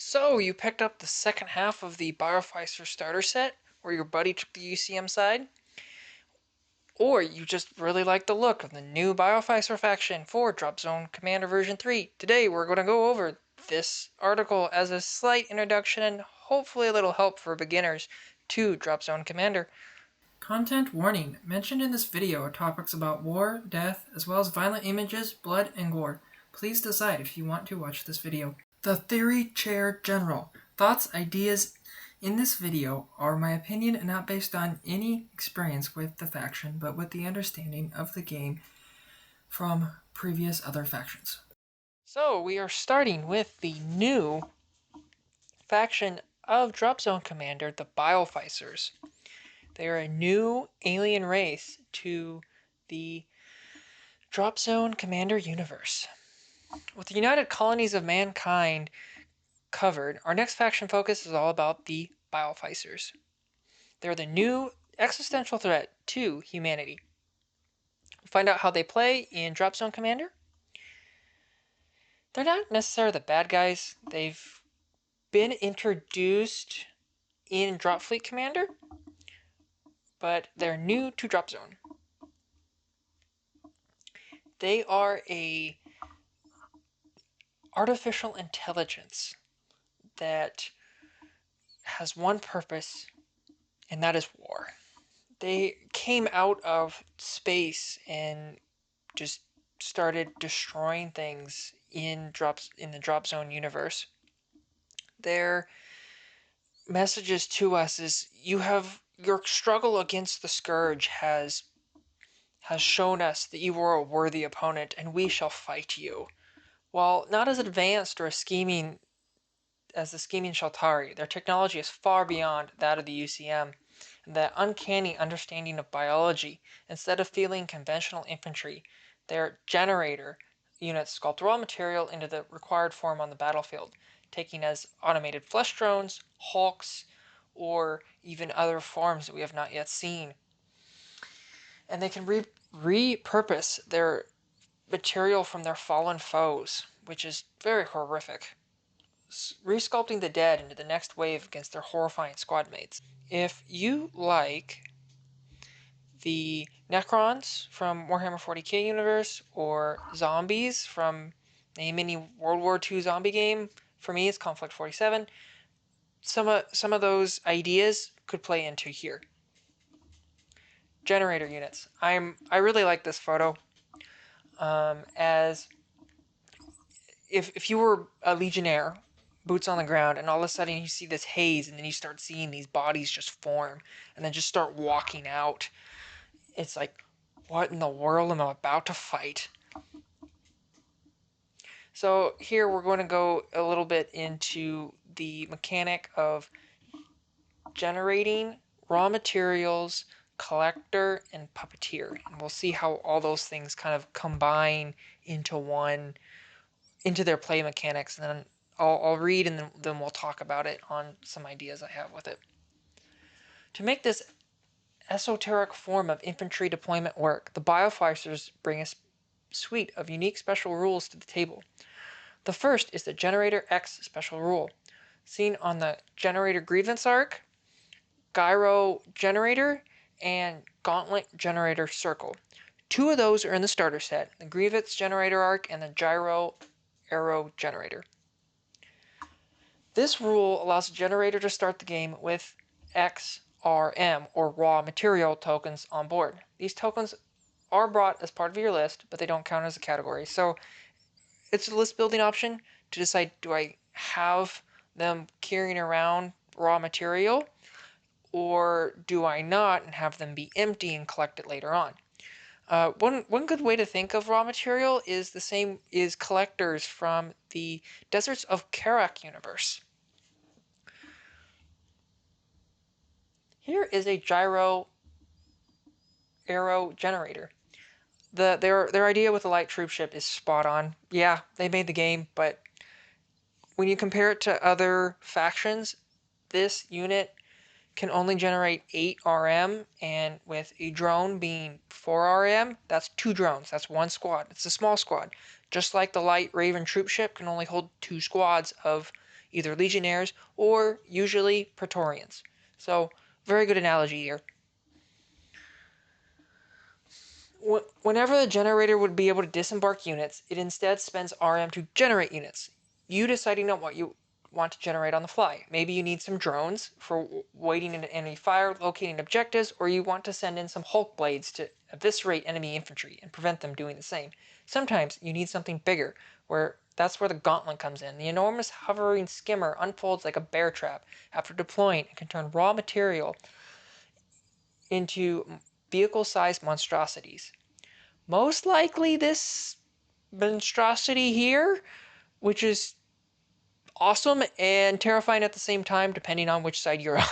So, you picked up the second half of the Bioficer starter set, where your buddy took the UCM side, or you just really like the look of the new Bioficer faction for Dropzone Commander version 3. Today, we're going to go over this article as a slight introduction and hopefully a little help for beginners to Dropzone Commander. Content warning. Mentioned in this video are topics about war, death, as well as violent images, blood, and gore. Please decide if you want to watch this video. The Theory Chair General. Thoughts, ideas in this video are my opinion and not based on any experience with the faction, but with the understanding of the game from previous other factions. So, we are starting with the new faction of Dropzone Commander, the Bioficers. They are a new alien race to the Dropzone Commander universe. With the United Colonies of Mankind covered, our next faction focus is all about the Bioficers. They're the new existential threat to humanity. We'll find out how they play in Dropzone Commander. They're not necessarily the bad guys. They've been introduced in Dropfleet Commander, but they're new to Dropzone. They are a artificial intelligence that has one purpose, and that is war. They came out of space and just started destroying things in the Dropzone universe. Their messages to us is your struggle against the Scourge has shown us that you are a worthy opponent, and we shall fight you. While not as advanced or scheming as the scheming Shaltari, their technology is far beyond that of the UCM, and that uncanny understanding of biology. Instead of fielding conventional infantry, their generator units sculpt raw material into the required form on the battlefield, taking as automated flesh drones, hulks, or even other forms that we have not yet seen. And they can repurpose their material from their fallen foes, which is very horrific, resculpting the dead into the next wave against their horrifying squad mates. If you like the Necrons from Warhammer 40k universe, or zombies from a mini World War II zombie game, for me it's Conflict 47, some of those ideas could play into here. Generator units. I really like this photo. As if you were a legionnaire, boots on the ground, and all of a sudden you see this haze, and then you start seeing these bodies just form, and then just start walking out. It's like, what in the world am I about to fight? So here we're going to go a little bit into the mechanic of generating raw materials, collector, and puppeteer. And we'll see how all those things kind of combine into their play mechanics, and then I'll read and then we'll talk about it on some ideas I have with it. To make this esoteric form of infantry deployment work, the Bioficers bring a suite of unique special rules to the table. The first is the Generator X special rule. Seen on the Generator Grievance arc, Gyro Generator, and Gauntlet Generator Circle. Two of those are in the starter set, the Grievance Generator arc and the Gyro Arrow Generator. This rule allows the generator to start the game with XRM, or raw material tokens, on board. These tokens are brought as part of your list, but they don't count as a category. So it's a list building option to decide, do I have them carrying around raw material, or do I not and have them be empty and collect it later on? One good way to think of raw material is the same is collectors from the Deserts of Karak universe. Here is a gyro arrow generator. Their idea with the light troop ship is spot on. Yeah, they made the game, but when you compare it to other factions, this unit can only generate 8 RM, and with a drone being 4 RM, that's 2 drones. That's one squad. It's a small squad. Just like the light Raven troop ship can only hold 2 squads of either Legionnaires or usually Praetorians. So, very good analogy here. Whenever the generator would be able to disembark units, it instead spends RM to generate units. You deciding on what you want to generate on the fly. Maybe you need some drones for waiting in enemy fire, locating objectives, or you want to send in some Hulk blades to eviscerate enemy infantry and prevent them doing the same. Sometimes you need something bigger, where that's where the gauntlet comes in. The enormous hovering skimmer unfolds like a bear trap after deploying and can turn raw material into vehicle-sized monstrosities. Most likely this monstrosity here, which is awesome and terrifying at the same time, depending on which side you're on.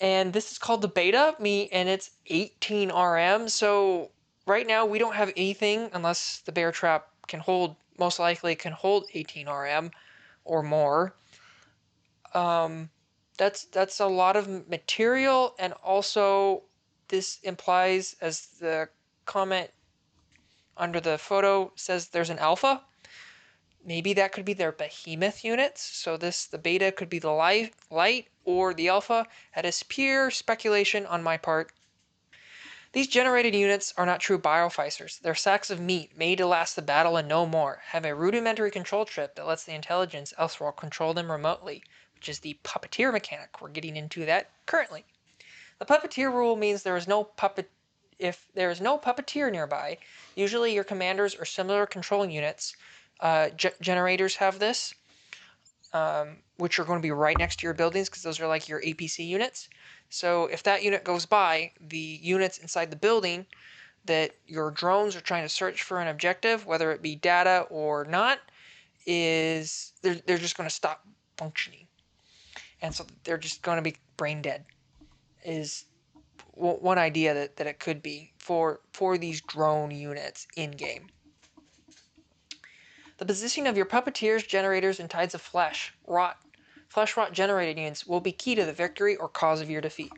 And this is called the beta, and it's 18 RM. So right now we don't have anything unless the bear trap can hold, most likely can hold 18 RM or more. That's a lot of material, and also this implies, as the comment under the photo says, there's an alpha. Maybe that could be their behemoth units. So the beta could be the light or the alpha. That is pure speculation on my part. These generated units are not true bioficers. They're sacks of meat made to last the battle and no more, have a rudimentary control chip that lets the intelligence elsewhere control them remotely, which is the puppeteer mechanic. We're getting into that currently. The puppeteer rule means there is no puppet. If there is no puppeteer nearby, usually your commanders or similar controlling units, generators have this, which are going to be right next to your buildings because those are like your APC units. So if that unit goes by, the units inside the building that your drones are trying to search for an objective, whether it be data or not, is they're just going to stop functioning, and so they're just going to be brain dead. Is one idea that it could be for these drone units in game. The positioning of your puppeteers, generators, and tides of flesh rot generated units will be key to the victory or cause of your defeat.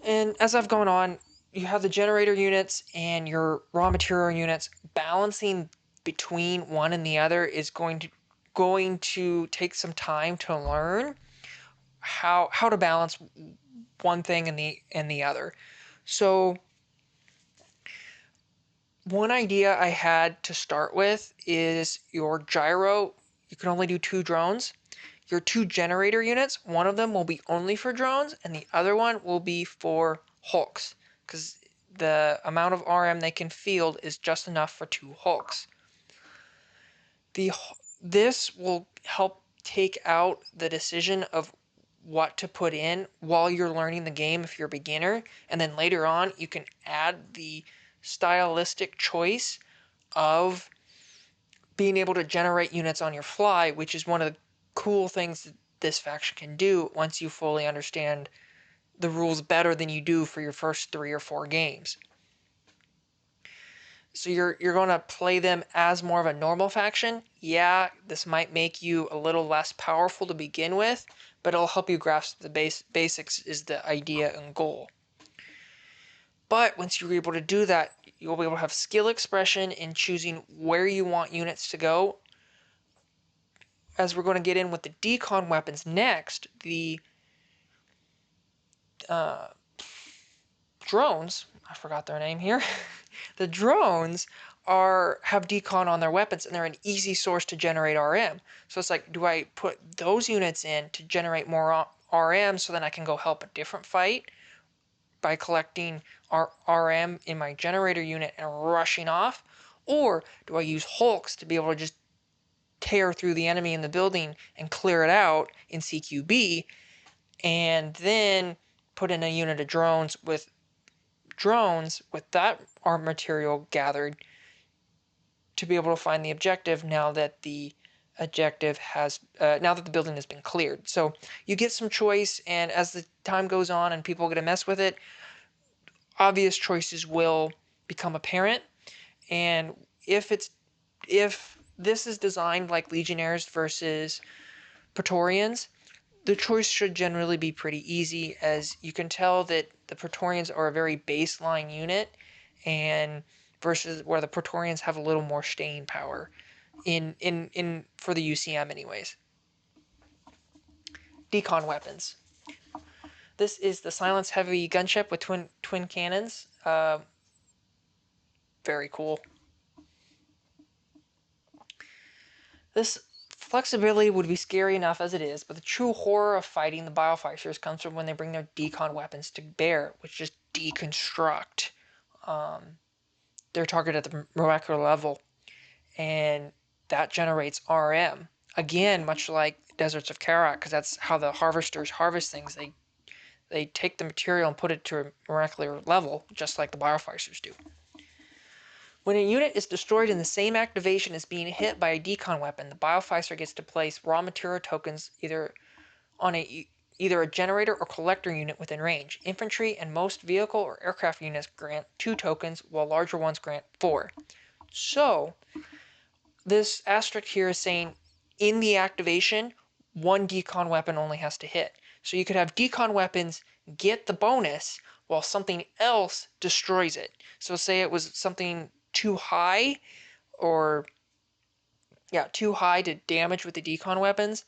And as I've gone on, you have the generator units and your raw material units. Balancing between one and the other is going to take some time to learn how to balance one thing and the other. So one idea I had to start with is your gyro. You can only do 2 drones. Your 2 generator units, one of them will be only for drones, and the other one will be for Hulks, because the amount of RM they can field is just enough for 2 Hulks. This will help take out the decision of what to put in while you're learning the game if you're a beginner, and then later on you can add the stylistic choice of being able to generate units on your fly, which is one of the cool things that this faction can do once you fully understand the rules better than you do for your first 3 or 4 games. So you're going to play them as more of a normal faction. Yeah, this might make you a little less powerful to begin with, but it'll help you grasp the basics is the idea and goal. But once you're able to do that, you'll be able to have skill expression in choosing where you want units to go. As we're going to get in with the decon weapons next, the drones, I forgot their name here, the drones have decon on their weapons, and they're an easy source to generate RM. So it's like, do I put those units in to generate more RM so then I can go help a different fight by collecting RM in my generator unit and rushing off? Or do I use Hulks to be able to just tear through the enemy in the building and clear it out in CQB, and then put in a unit of drones with that arm material gathered to be able to find the objective now that the building has been cleared. So you get some choice, and as the time goes on and people get to mess with it, obvious choices will become apparent. And if this is designed like Legionnaires versus Praetorians, the choice should generally be pretty easy, as you can tell that the Praetorians are a very baseline unit, and versus where the Praetorians have a little more staying power. in for the UCM anyways. Decon weapons. This is the Silence Heavy gunship with twin cannons. Very cool. This flexibility would be scary enough as it is, but the true horror of fighting the Bioficers comes from when they bring their decon weapons to bear, which just deconstruct their target at the molecular level, and that generates RM. Again, much like Deserts of Karak, because that's how the harvesters harvest things. They take the material and put it to a molecular level, just like the Bioficers do. When a unit is destroyed in the same activation as being hit by a decon weapon, the Bioficer gets to place raw material tokens either on either a generator or collector unit within range. Infantry and most vehicle or aircraft units grant 2 tokens, while larger ones grant 4. So, this asterisk here is saying in the activation, 1 decon weapon only has to hit. So you could have decon weapons get the bonus while something else destroys it. So say it was something too high too high to damage with the decon weapons.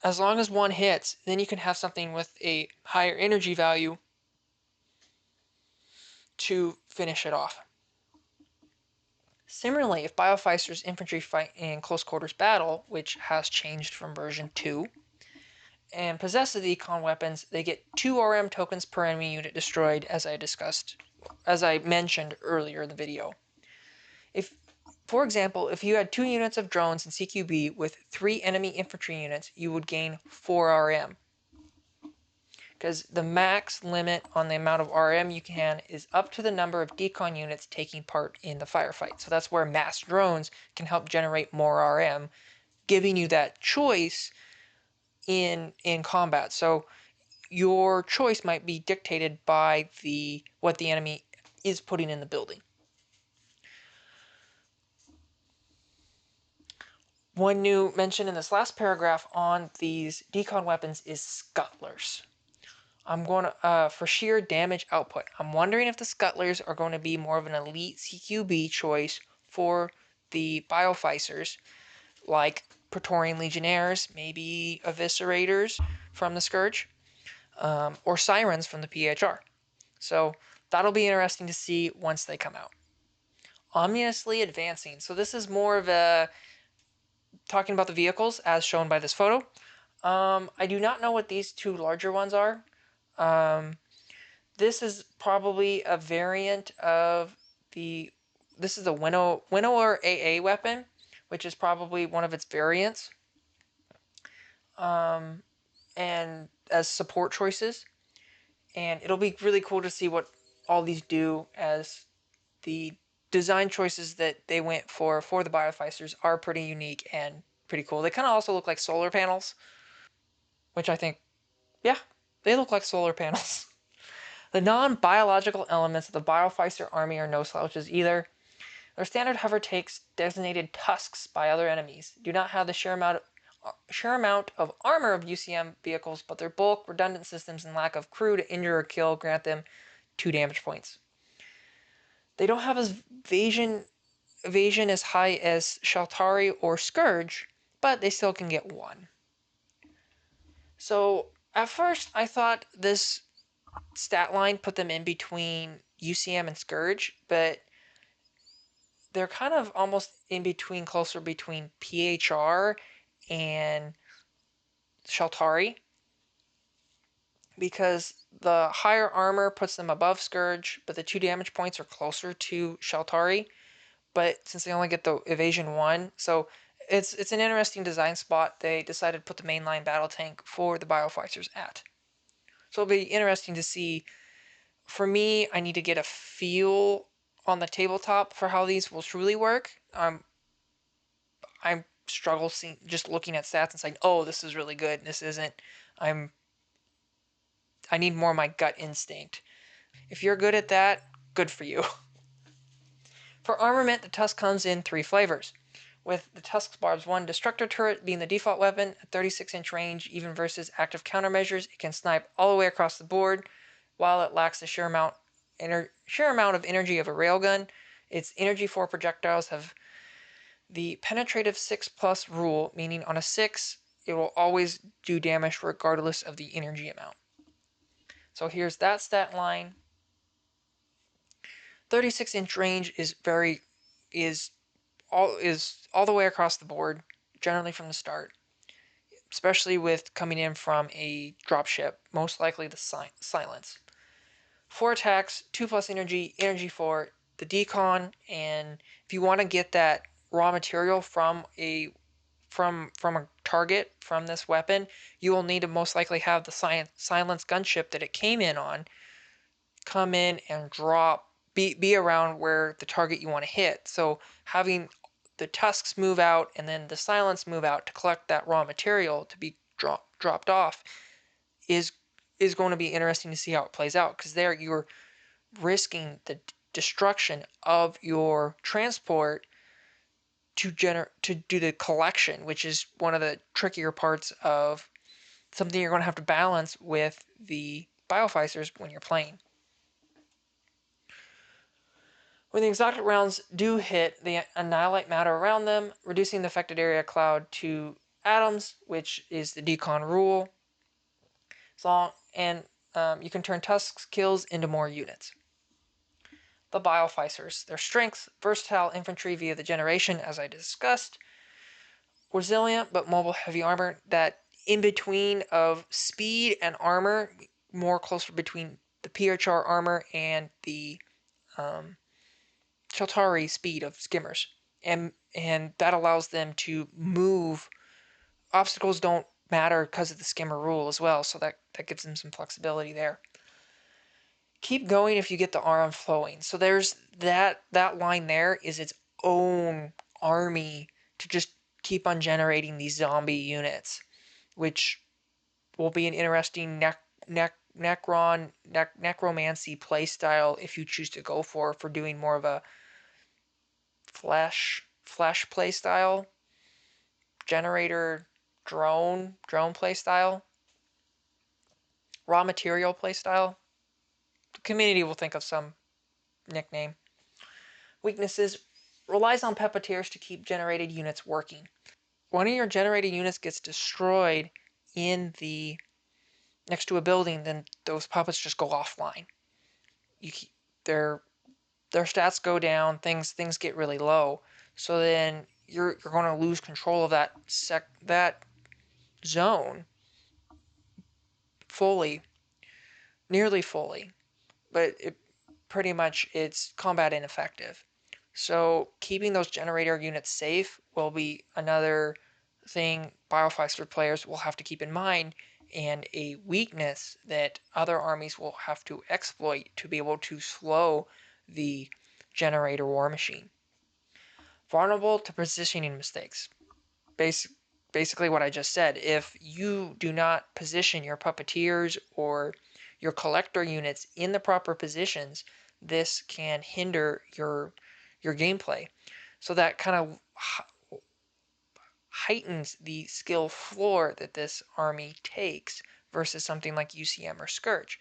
As long as one hits, then you can have something with a higher energy value to finish it off. Similarly, if Bioficer's infantry fight in close quarters battle, which has changed from version 2, and possess the decon weapons, they get 2 RM tokens per enemy unit destroyed, as I mentioned earlier in the video. For example, if you had 2 units of drones in CQB with 3 enemy infantry units, you would gain 4 RM. Because the max limit on the amount of RM you can is up to the number of decon units taking part in the firefight. So that's where mass drones can help generate more RM, giving you that choice in combat. So your choice might be dictated by what the enemy is putting in the building. One new mention in this last paragraph on these decon weapons is scuttlers. I'm going to, for sheer damage output, I'm wondering if the scuttlers are going to be more of an elite CQB choice for the Bioficers, like Praetorian Legionnaires, maybe Eviscerators from the Scourge, or Sirens from the PHR. So that'll be interesting to see once they come out. Ominously advancing. So this is more of a talking about the vehicles as shown by this photo. I do not know what these 2 larger ones are. This is probably a variant of this is a Winnower AA weapon, which is probably one of its variants. And as support choices. And it'll be really cool to see what all these do, as the design choices that they went for the Bioficers are pretty unique and pretty cool. They kind of also look like solar panels, which I think, yeah, they look like solar panels. The non-biological elements of the Bioficer army are no slouches either. Their standard hover takes designated tusks by other enemies, do not have the sheer amount of armor of UCM vehicles, but their bulk, redundant systems, and lack of crew to injure or kill grant them 2 damage points. They don't have evasion as high as Shaltari or Scourge, but they still can get 1. So at first I thought this stat line put them in between UCM and Scourge, but they're kind of almost in between, closer between PHR and Shaltari, because the higher armor puts them above Scourge, but the 2 damage points are closer to Shaltari. But since they only get the evasion 1, so it's an interesting design spot they decided to put the mainline battle tank for the Bioficers at. So it'll be interesting to see. For me, I need to get a feel on the tabletop for how these will truly work. I'm struggle just looking at stats and saying, oh, this is really good, this isn't. I need more of my gut instinct. If you're good at that, good for you. For armament, the Tusk comes in 3 flavors, with the Tusk's Barbs 1 Destructor Turret being the default weapon at 36-inch range. Even versus active countermeasures, it can snipe all the way across the board. While it lacks the sheer amount of energy of a railgun, its energy for projectiles have the penetrative 6+ rule, meaning on a 6, it will always do damage regardless of the energy amount. So here's that stat line. 36-inch range is all the way across the board, generally from the start, especially with coming in from a dropship, most likely the silence. 4 attacks, 2+ energy, energy 4, the decon, and if you want to get that raw material from a target from this weapon, you will need to most likely have the silence gunship that it came in on come in and be around where the target you want to hit. So having the tusks move out and then the silence move out to collect that raw material to be dropped off is going to be interesting to see how it plays out, because there you're risking the destruction of your transport to do the collection, which is one of the trickier parts of something you're going to have to balance with the Bioficers when you're playing. When the exotic rounds do hit, they annihilate matter around them, reducing the affected area cloud to atoms, which is the decon rule. And you can turn tusks kills into more units. The Bioficers, their strength, versatile infantry via the generation, as I discussed, resilient but mobile heavy armor, that in between of speed and armor, more closer between the PHR armor and the Sheltari speed of skimmers, and that allows them to move. Obstacles don't matter because of the skimmer rule as well, so that gives them some flexibility there. Keep going if you get the RM flowing. So there's that line there is its own army to just keep on generating these zombie units, which will be an interesting necromancy playstyle if you choose to go for doing more of a flesh playstyle, generator drone playstyle, raw material playstyle. The community will think of some nickname. Weaknesses: relies on puppeteers to keep generated units working. One of your generated units gets destroyed in the next to a building, then those puppets just go offline. Their stats go down, things get really low. So then you're going to lose control of that zone fully, nearly fully, but pretty much it's combat ineffective. So keeping those generator units safe will be another thing Bioficer players will have to keep in mind, and a weakness that other armies will have to exploit to be able to slow the generator war machine. Vulnerable to positioning mistakes. Basically what I just said. If you do not position your puppeteers or your collector units in the proper positions, this can hinder your gameplay. So that kind of heightens the skill floor that this army takes versus something like UCM or Scourge.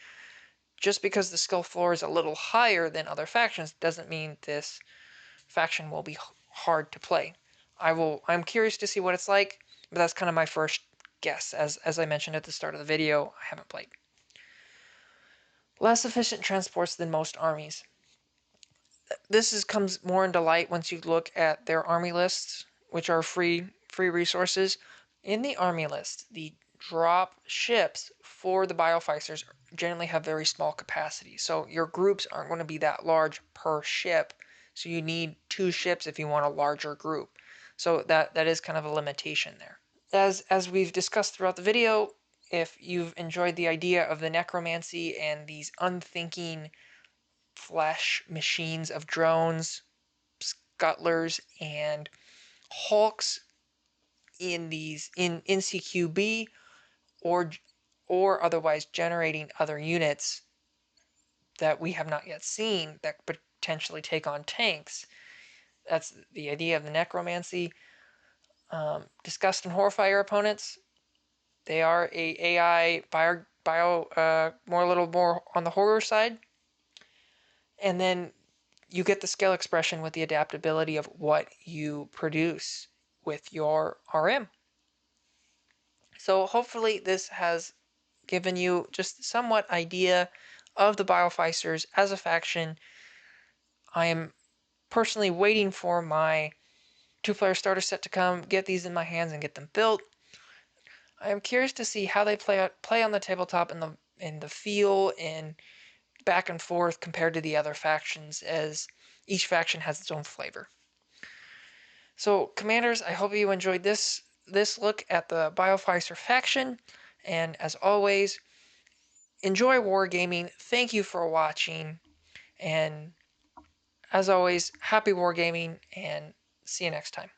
Just because the skill floor is a little higher than other factions doesn't mean this faction will be hard to play. I'm curious to see what it's like, but that's kind of my first guess. As I mentioned at the start of the video, I haven't played. Less efficient transports than most armies. This comes more into light once you look at their army lists, which are free resources. In the army list, the drop ships for the Bioficers generally have very small capacity, so your groups aren't going to be that large per ship. So you need 2 ships if you want a larger group. So that is kind of a limitation there. As we've discussed throughout the video, if you've enjoyed the idea of the necromancy and these unthinking flesh machines of drones, scuttlers, and hulks in CQB, or otherwise generating other units that we have not yet seen that potentially take on tanks. That's the idea of the necromancy. Disgust and horrify your opponents. They are a AI more a little more on the horror side. And then you get the scale expression with the adaptability of what you produce with your RM. So hopefully this has given you just somewhat idea of the Bioficers as a faction. I am personally waiting for my 2-player starter set to come, get these in my hands and get them built. I am curious to see how they play on the tabletop in the feel and back and forth compared to the other factions, as each faction has its own flavor. So, Commanders, I hope you enjoyed this look at the Bioficer faction, and as always, enjoy wargaming. Thank you for watching, and as always, happy wargaming, and see you next time.